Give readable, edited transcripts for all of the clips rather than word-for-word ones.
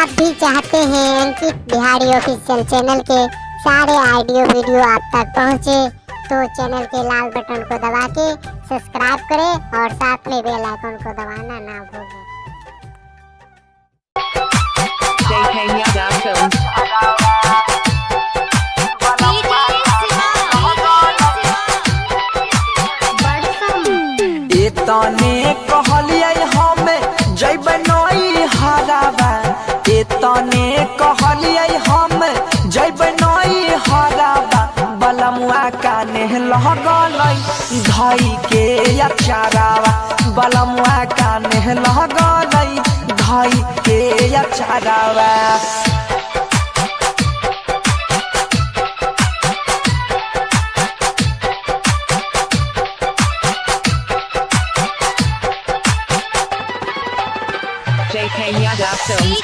आप भी चाहते हैं अंकित बिहारी ऑफिशियल चैनल के सारे ऑडियो वीडियो आप तक पहुंचे, तो चैनल के लाल बटन को दबा के सब्सक्राइब करें और साथ में बेल आइकन को दबाना ना भूलें। तने कहलिए हमें जैब नई हराबा, तने कहलिए हम जैब नई हराबा, बलमुआ काने लगल धई के अचारावा, बलमुआ काने लगल धई के अचारावा। JK Yada Films.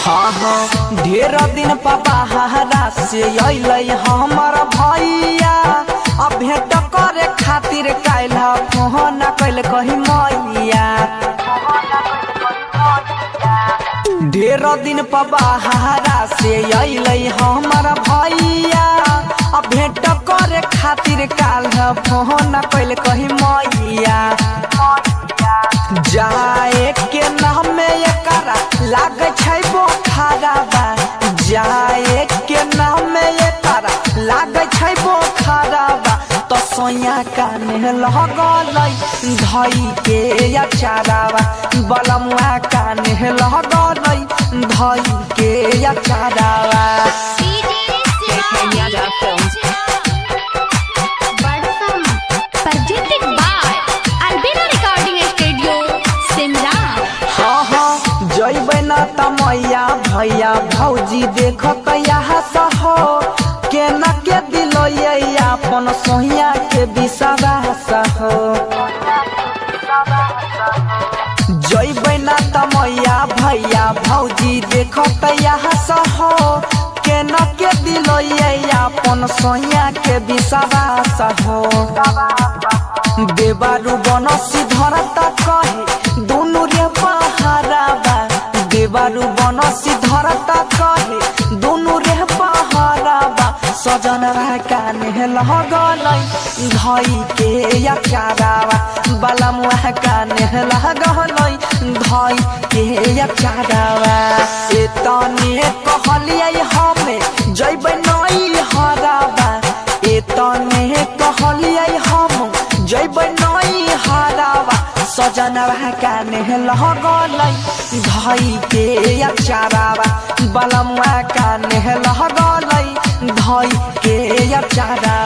हाँ हाँ ढेर दिन पबाहरा से अइलै हमर भैया, अब भेंट करे खातिर काल्ह फोन कैल कही मैया। ढेर दिन पबाहरा से अइलै हमर भैया, अब भेंट करे खातिर काल्ह फोन कैल कही मैया। जाए के नाम एकरा लाग छै बोखाराबा, जाए के नाम एकरा लाग छै बोखाराबा, तो सोया काने लगल धई के अचारावा, बलमुआ काने लगल धई के अचारावा। JK Yada Films. Presented by Albina Recording Studio, Simra। हाँ हाँ जैबै न तमैया भैया भौजी देखत यहाँ सहो, केना के दिलोयै अपन सोहिया के विश्वास हो। जैबै न तमैया भैया भौजी देखत यहाँ सहो, केना के दिलोयै अपन सोहिया के विश्वास हो। देवारू बनसी धरता कहे दुनु रे पहाराबा, देवारू बनसी धरता कहे दुनु रे पहाराबा, सजन काने लगल धई के अचारावा, बलमुआ काने लगल धई के अचारावा। तने कहलिए हमें जैब नई हराबा, तने कहलिए हम जैब नई हराबा, सजनवा काने लगल धई के अचारावा, बलमुआ काने लगल धई के अचारावा।